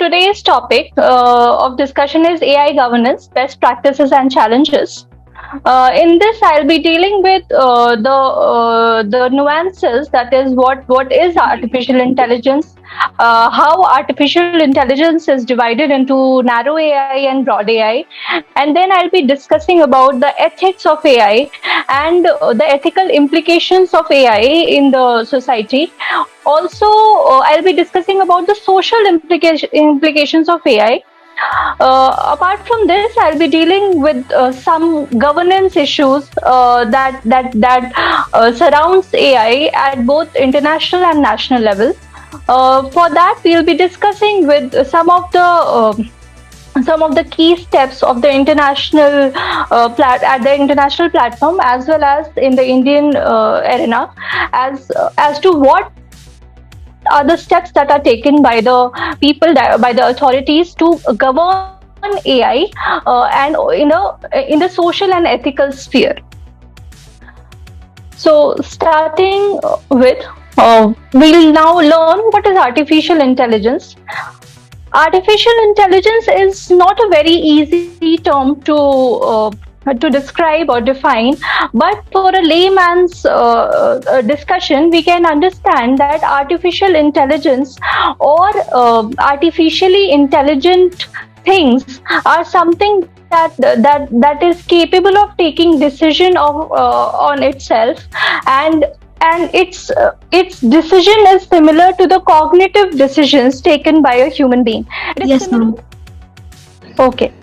today's topic of discussion is AI governance, best practices and challenges. In this, I'll be dealing with the nuances. That is, what is artificial intelligence, how artificial intelligence is divided into narrow AI and broad AI, and then I'll be discussing about the ethics of AI and the ethical implications of AI in the society. Also, I'll be discussing about the social implications of AI. Apart from this, I'll be dealing with some governance issues that surrounds AI at both international and national level. For that, we'll be discussing with some of the key steps of the international at the international platform, as well as in the Indian arena, as to what are the steps that are taken by the people, by the authorities to govern AI and in the social and ethical sphere. So, starting with, we'll now learn what is artificial intelligence. Artificial intelligence is not a very easy term to describe or define, but for a layman's discussion, we can understand that artificial intelligence or artificially intelligent things are something that is capable of taking decision on itself, and its decision is similar to the cognitive decisions taken by a human being. It is Yes, similar. ma'am. Okay.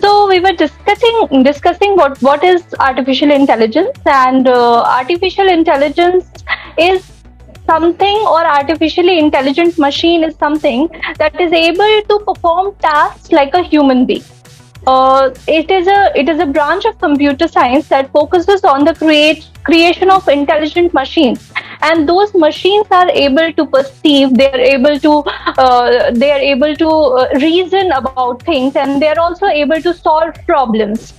So we were discussing what is artificial intelligence, and artificial intelligence is something, or artificially intelligent machine is something that is able to perform tasks like a human being. It is a branch of computer science that focuses on the creation of intelligent machines, and those machines are able to perceive. They are able to reason about things, and they are also able to solve problems.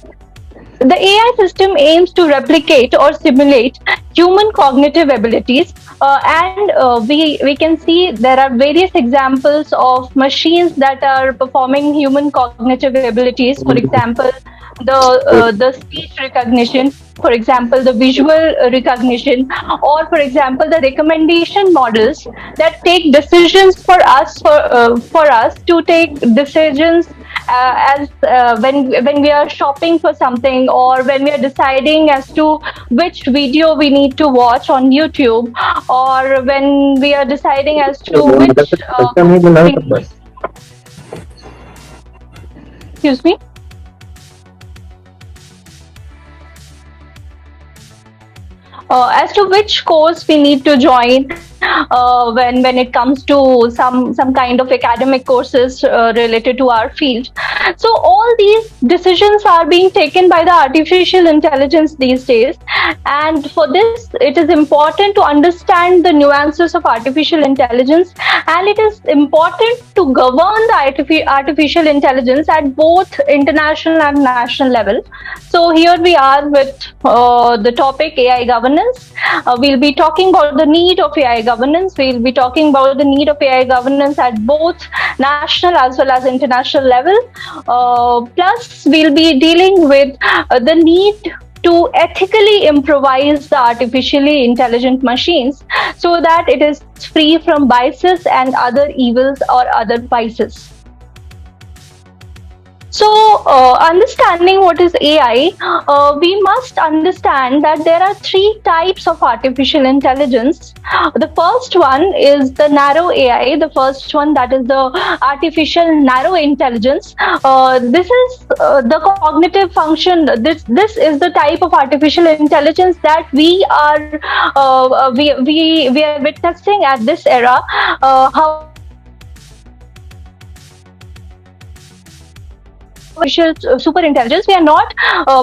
The AI system aims to replicate or simulate human cognitive abilities, and we can see there are various examples of machines that are performing human cognitive abilities. For example, the speech recognition, for example, the visual recognition, or for example, the recommendation models that take decisions for us to take decisions as when we are shopping for something, or when we are deciding as to which video we need to watch on YouTube, or when we are deciding as to which course we need. Excuse me. As to which course we need to join when it comes to some kind of academic courses related to our field. So all these decisions are being taken by the artificial intelligence these days, and for this it is important to understand the nuances of artificial intelligence, and it is important to govern the artificial intelligence at both international and national level. So here we are with the topic AI governance. We'll be talking about the need of AI governance. We'll be talking about the need of AI governance at both national as well as international level. Plus, we'll be dealing with the need to ethically improvise the artificially intelligent machines so that it is free from biases and other evils or other vices. So, understanding what is AI, we must understand that there are three types of artificial intelligence. The first one is the narrow AI, the first one, that is the artificial narrow intelligence. This is the cognitive function. This is the type of artificial intelligence that we are witnessing at this era. However, artificial super intelligence, we are not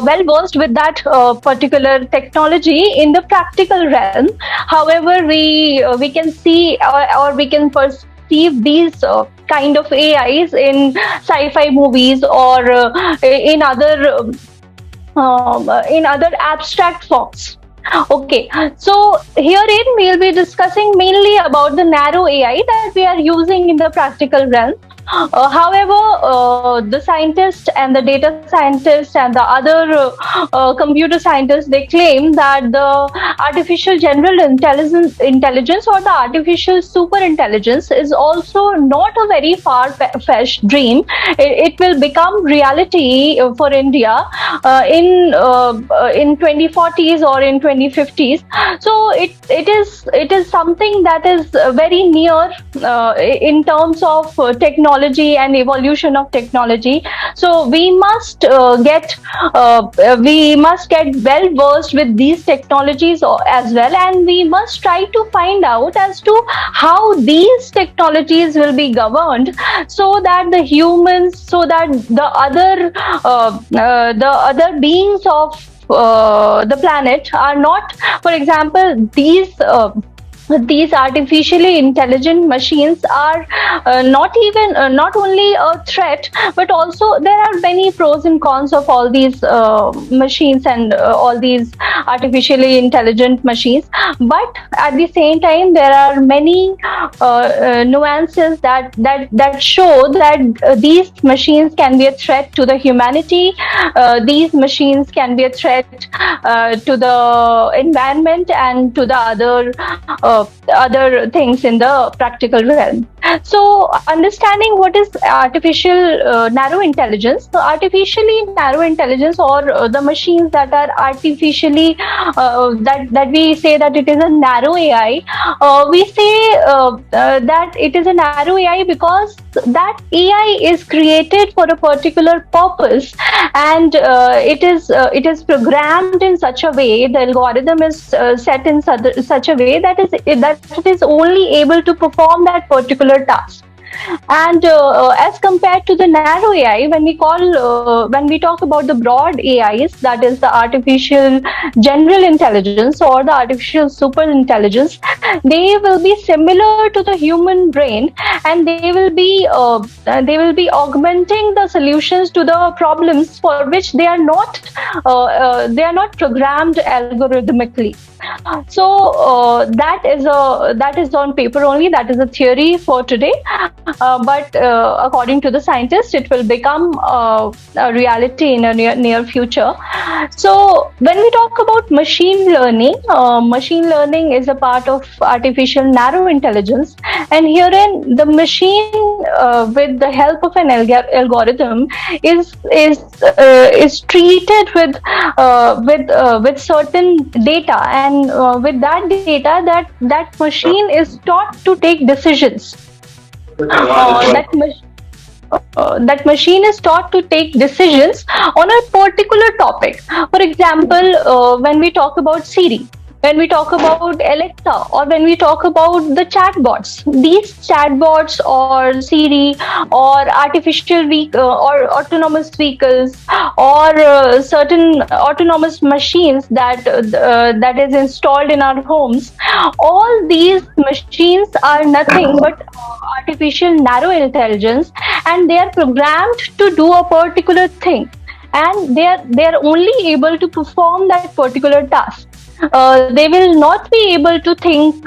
well versed with that particular technology in the practical realm. However, we can see, or we can perceive these kind of AIs in sci-fi movies, or in other abstract forms. Okay, so herein we'll be discussing mainly about the narrow AI that we are using in the practical realm. However, the scientists and the data scientists and the other computer scientists, they claim that the artificial general intelligence or the artificial super intelligence is also not a very far-fetched dream. It will become reality for India in 2040s or in 2050s. So it is something that is very near in terms of technology and evolution of technology. So we must get well versed with these technologies as well, and we must try to find out as to how these technologies will be governed, so that the humans, so that the other beings of the planet are not, for example, these artificially intelligent machines are not only a threat, but also there are many pros and cons of all these machines and all these artificially intelligent machines. But at the same time, there are many nuances that show that these machines can be a threat to the humanity. These machines can be a threat to the environment and to the other things in the practical realm. So, understanding what is artificial narrow intelligence. So, artificially narrow intelligence, or the machines that are artificially that we say that it is a narrow AI. We say that it is a narrow AI because that AI is created for a particular purpose, and it is programmed in such a way. The algorithm is set in such a way that it is only able to perform that particular task. And as compared to the narrow AI, when we talk about the broad AIs, that is the artificial general intelligence or the artificial super intelligence, they will be similar to the human brain, and they will be augmenting the solutions to the problems for which they are not programmed algorithmically. So that is on paper only. That is a theory for today. But according to the scientists, it will become a reality in a near future. So when we talk about machine learning is a part of artificial narrow intelligence, and herein the machine, with the help of an algorithm, is treated with certain data, and with that data, that machine is taught to take decisions. That machine is taught to take decisions on a particular topic. For example, when we talk about Siri, when we talk about Alexa, or when we talk about the chatbots, these chatbots or Siri or or autonomous vehicles, or certain autonomous machines that is installed in our homes, all these machines are nothing but artificial narrow intelligence, and they are programmed to do a particular thing, and they are only able to perform that particular task. They will not be able to think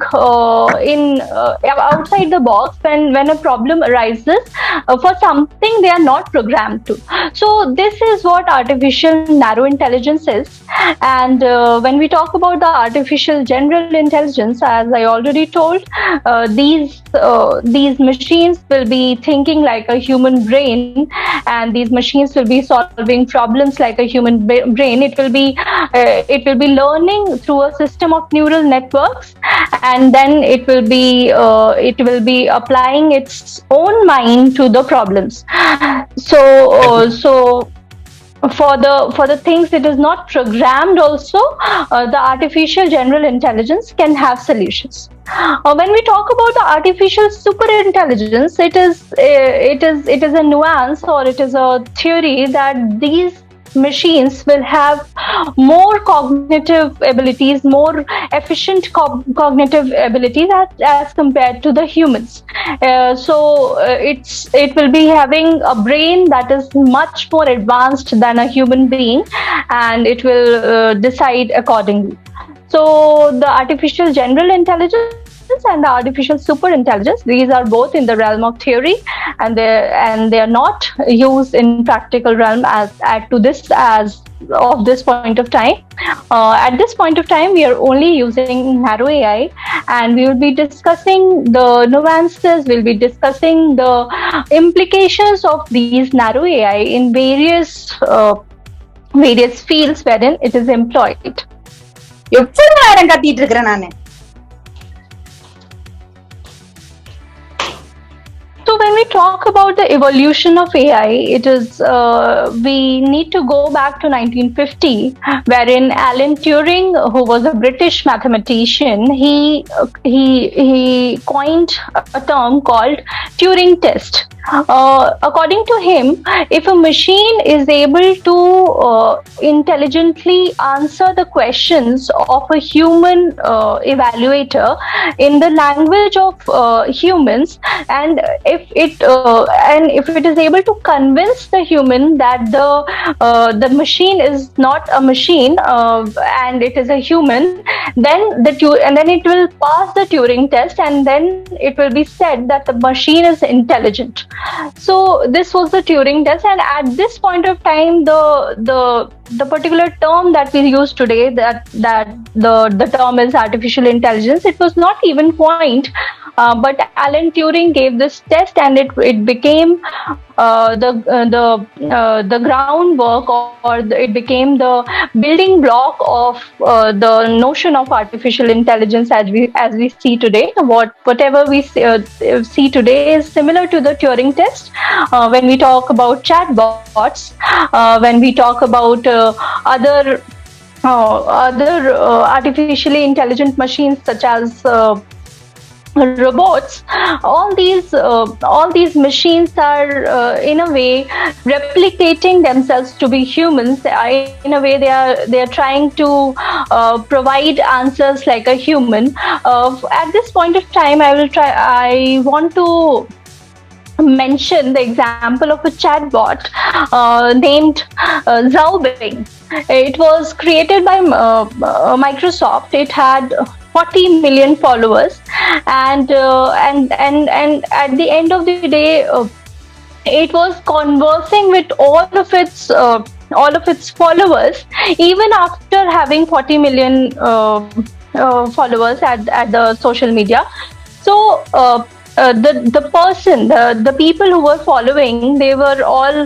in outside the box when a problem arises for something they are not programmed to. So this is what artificial narrow intelligence is. And when we talk about the artificial general intelligence, as I already told, these machines will be thinking like a human brain, and these machines will be solving problems like a human brain. It will be learning through a system of neural networks, and then it will be applying its own mind to the problems. So for the things it is not programmed also, the artificial general intelligence can have solutions. When we talk about the artificial super intelligence, it is a nuance, or it is a theory that these machines will have more cognitive abilities, more efficient cognitive abilities as compared to the humans. It will be having a brain that is much more advanced than a human being, and it will decide accordingly. So the artificial general intelligence and the artificial super intelligence, these are both in the realm of theory, and they are not used in practical realm of this point of time. At this point of time, we are only using narrow AI, and we will be discussing the nuances. We'll be discussing the implications of these narrow AI in various fields wherein it is employed. எவ்வளவு நேரம் கத்திட்டு இருக்கிறேன் நானு. So when we talk about the evolution of AI, we need to go back to 1950, wherein Alan Turing, who was a British mathematician, he coined a term called Turing test. According to him, if a machine is able to intelligently answer the questions of a human evaluator in the language of humans, and if it is able to convince the human that the machine is not a machine and it is a human, then it will pass the Turing test, and then it will be said that the machine is intelligent. So this was the Turing test, and at this point of time, the particular term that we use today, that the term is artificial intelligence, it was not even coined. But Alan Turing gave this test, and it became the groundwork, or it became the building block of the notion of artificial intelligence as we see today. Whatever we see today is similar to the Turing test. When we talk about chatbots, when we talk about other artificially intelligent machines such as robots, all these machines are in a way replicating themselves to be humans. In a way, they are trying to provide answers like a human. At this point of time, I want to mention the example of a chatbot named Xiaobing. It was created by Microsoft. It had 40 million followers, and at the end of the day, it was conversing with all of its followers, even after having 40 million followers at the social media. So the people who were following, they were all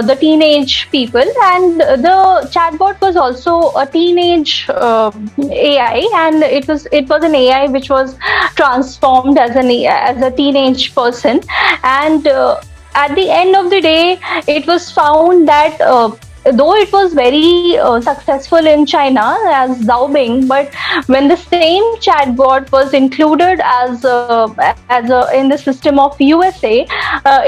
the teenage people, and the chatbot was also a teenage AI, and it was an AI which was transformed as a teenage person. And at the end of the day, it was found that though it was very successful in China as Xiaobing, but when the same chatbot was included in the system of USA,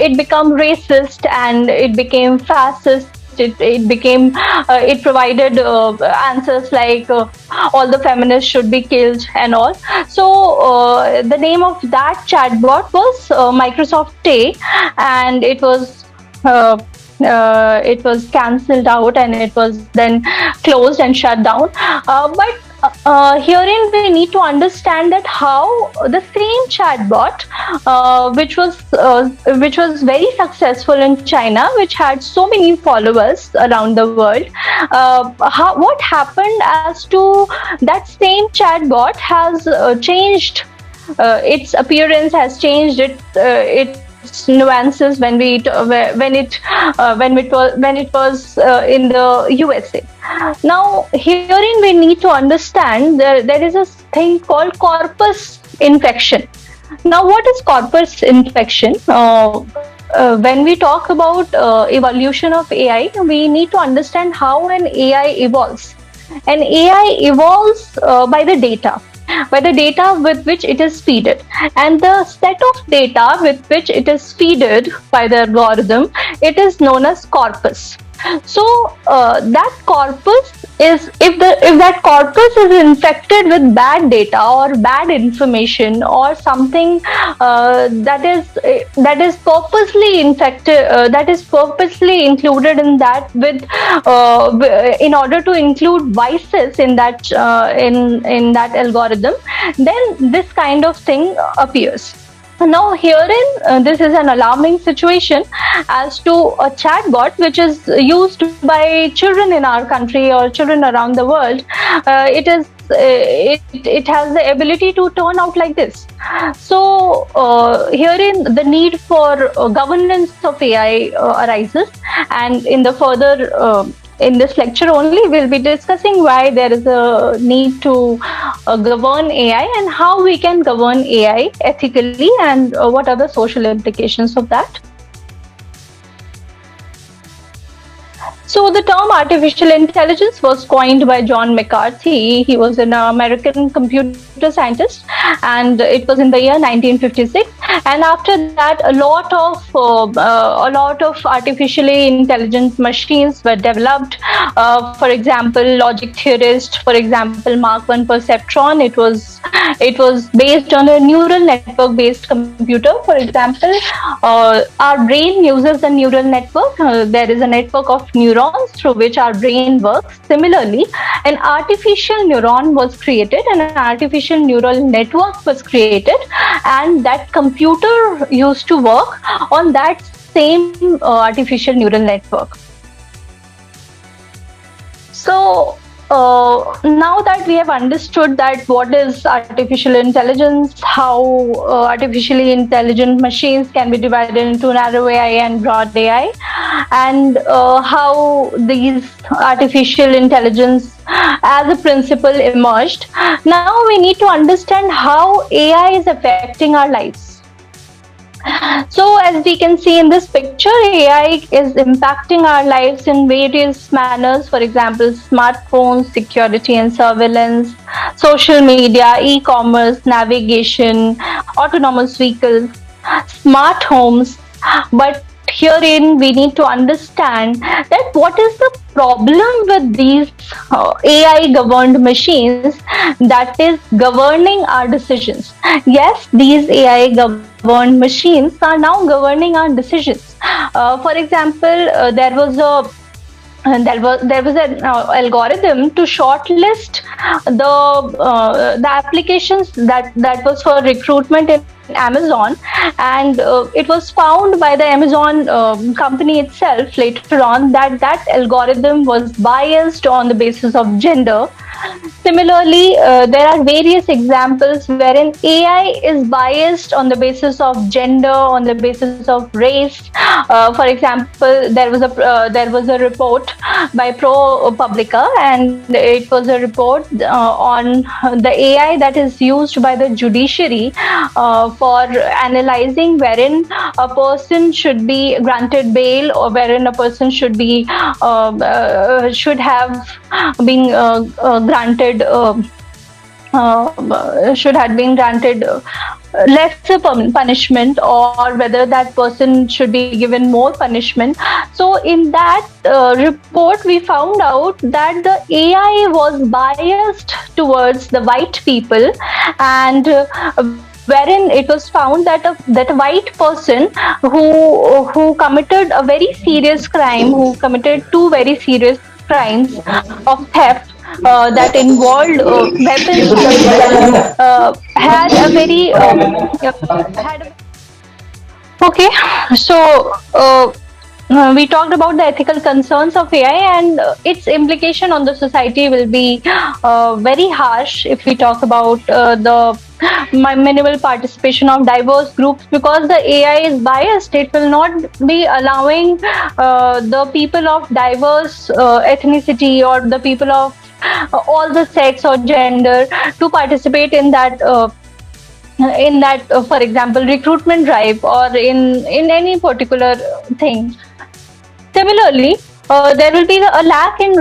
it became racist, and it became fascist. It provided answers like all the feminists should be killed and all. So the name of that chatbot was Microsoft Tay, and it was cancelled out, and it was then closed and shut down. But herein we need to understand that how the same chatbot, which was very successful in China, which had so many followers around the world, what happened as to that same chatbot has changed. Its appearance has changed. Its nuances when it was in the USA. Now, herein we need to understand there is a thing called corpus infection. Now, what is corpus infection? When we talk about evolution of AI, we need to understand how an AI evolves. An AI evolves by the data with which it is fed, and the set of data with which it is fed by the algorithm, it is known as corpus. So that corpus if that corpus is infected with bad data or bad information or something that is purposely infected, that is purposely included in that with in order to include vices in that algorithm, then this kind of thing appears. Now, herein, this is an alarming situation as to a chatbot which is used by children in our country or children around the world. It has the ability to turn out like this. So, herein, the need for governance of AI arises, and in the further in this lecture only, we'll be discussing why there is a need to govern AI and how we can govern AI ethically and what are the social implications of that. So the term artificial intelligence was coined by John McCarthy. He was an American computer scientist, and it was in the year 1956. And after that, a lot of artificially intelligent machines were developed. For example, logic theorist, for example, Mark I perceptron. It was based on a neural network based computer. For example, our brain uses a neural network. There is a network of neurons through which our brain works. Similarly, an artificial neuron was created, an artificial neural network was created, and that computer used to work on that same artificial neural network. So, now that we have understood that what is artificial intelligence, how artificially intelligent machines can be divided into narrow AI and broad AI, and how these artificial intelligence as a principle emerged, now we need to understand how AI is affecting our lives. So, as we can see in this picture, AI is impacting our lives in various manners. For example, smartphones, security and surveillance, social media, e-commerce, navigation, autonomous vehicles, smart homes. But herein, we need to understand that what is the problem with these AI governed machines that is governing our decisions. Yes, these AI governed machines are now governing our decisions. For example, there was an algorithm to shortlist the applications that was for recruitment in Amazon, and it was found by the Amazon company itself later on that that algorithm was biased on the basis of gender. Similarly, there are various examples wherein AI is biased on the basis of gender, on the basis of race. For example, there was a report by ProPublica, and it was a report on the AI that is used by the judiciary for analyzing wherein a person should be granted bail or wherein a person should have been granted should have been granted lesser punishment, or whether that person should be given more punishment. So in that report we found out that the AI was biased towards the white people, and wherein it was found that a white person who committed a very serious crime, who committed two very serious crimes of theft that involved weapons as well, had a very had a okay. So we talked about the ethical concerns of AI, and its implication on the society will be very harsh if we talk about the minimal participation of diverse groups, because the AI is biased. It will not be allowing the people of diverse ethnicity or the people of all the sex or gender to participate in that. For example, recruitment drive or in any particular thing. Similarly, there will be a lack in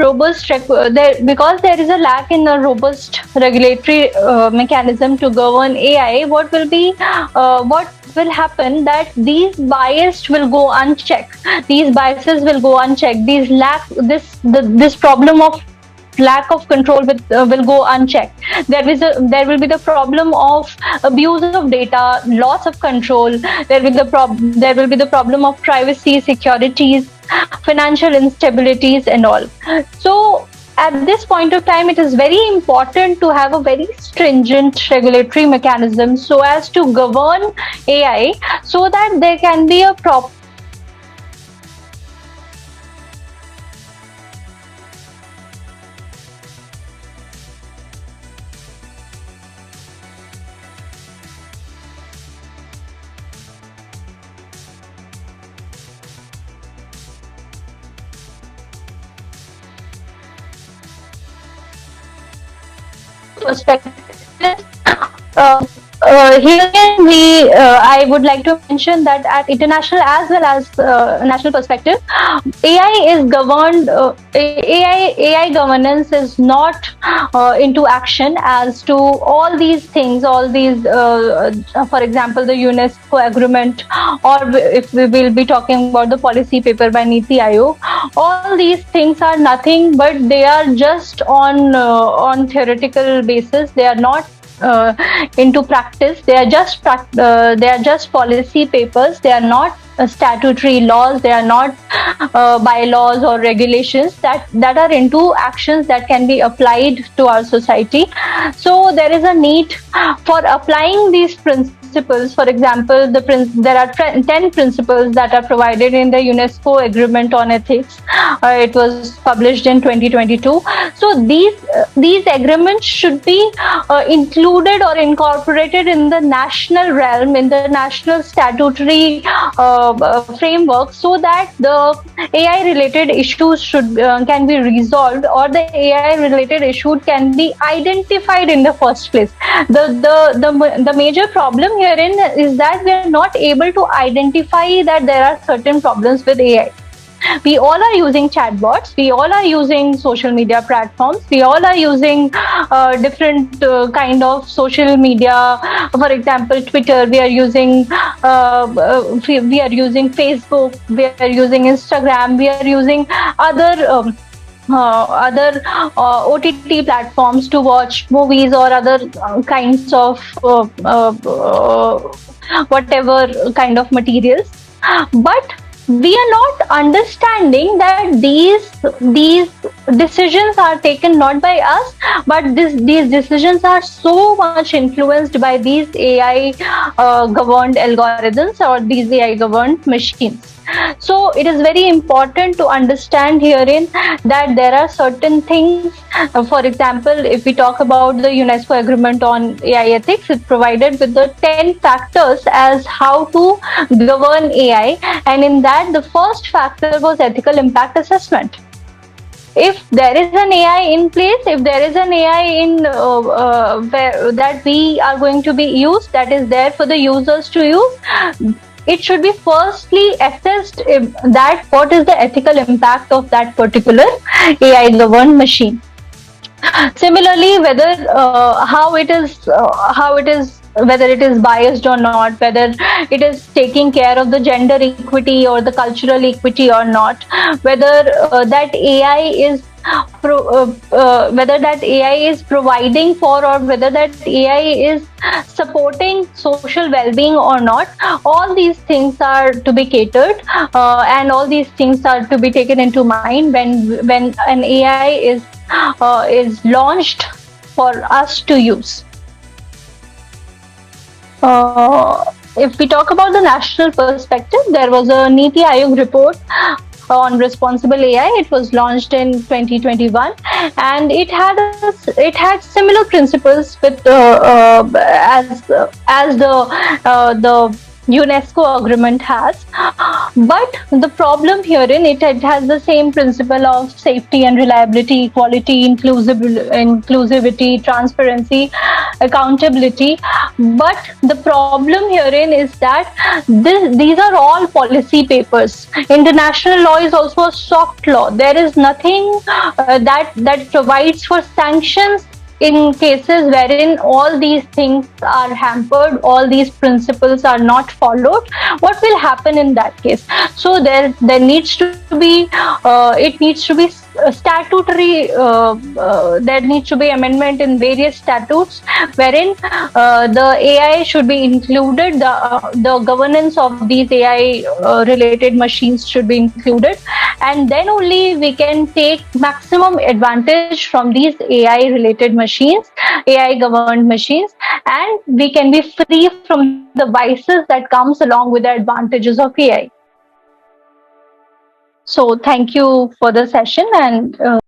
because there is a lack in a robust regulatory mechanism to govern AI. What will happen that these biases will go unchecked. These biases will go unchecked. This problem of lack of control will go unchecked. There will be the problem of abuse of data, loss of control. There will be the problem of privacy, securities, financial instabilities, and all. So at this point of time, it is very important to have a very stringent regulatory mechanism so as to govern AI, so that there can be a proper perspective. Uh, Here we, I would like to mention that at international as well as national perspective, AI is governed. AI governance is not into action as to all these things. All these, for example, the UNESCO agreement, or if we will be talking about the policy paper by Niti Aayog, all these things are nothing but they are just on theoretical basis. They are not into practice. They are just policy papers. They are not statutory laws. They are not bylaws or regulations that are into actions that can be applied to our society. So there is a need for applying these principles. For example, there are 10 principles that are provided in the UNESCO Agreement on Ethics. It was published in 2022. So these agreements should be included or incorporated in the national realm, in the national statutory framework, so that the AI related issues should can be resolved, or the AI related issue can be identified in the first place. The major problem herein is that we are not able to identify that there are certain problems with AI. We all are using chatbots. We all are using social media platforms. We all are using different kind of social media. For example, Twitter. We are using Facebook. We are using Instagram. We are using other OTT platforms to watch movies or other kinds of whatever kind of materials. But we are not understanding that these decisions are taken not by us, but these decisions are so much influenced by these AI governed algorithms or these AI governed machines. So it is very important to understand herein that there are certain things. For example, if we talk about the UNESCO agreement on AI ethics, it provided with the 10 factors as how to govern AI, and in that the first factor was ethical impact assessment. If there is an AI in place, if there is an AI that we are going to be used, that is there for the users to use, it should be firstly assessed that what is the ethical impact of that particular AI governed machine. Similarly, whether how it is whether it is biased or not, whether it is taking care of the gender equity or the cultural equity or not, whether that AI is whether that AI is providing for, or whether that AI is supporting social well-being or not. All these things are to be catered, and all these things are to be taken into mind when an AI is launched for us to use. If we talk about the national perspective, there was a Niti Aayog report on responsible AI. It was launched in 2021, and it had similar principles with as the UNESCO agreement has. But the problem herein, it has the same principle of safety and reliability, equality, inclusivity, transparency, accountability. But the problem herein is that these are all policy papers. International law is also a soft law. There is nothing that provides for sanctions in cases wherein all these things are hampered, all these principles are not followed. What will happen in that case? So there needs to be it needs to be statutory there needs to be amendment in various statutes wherein the AI should be included. The governance of these AI related machines should be included, and then only we can take maximum advantage from these AI related machines, AI governed machines, and we can be free from the vices that comes along with the advantages of AI. So thank you for the session, and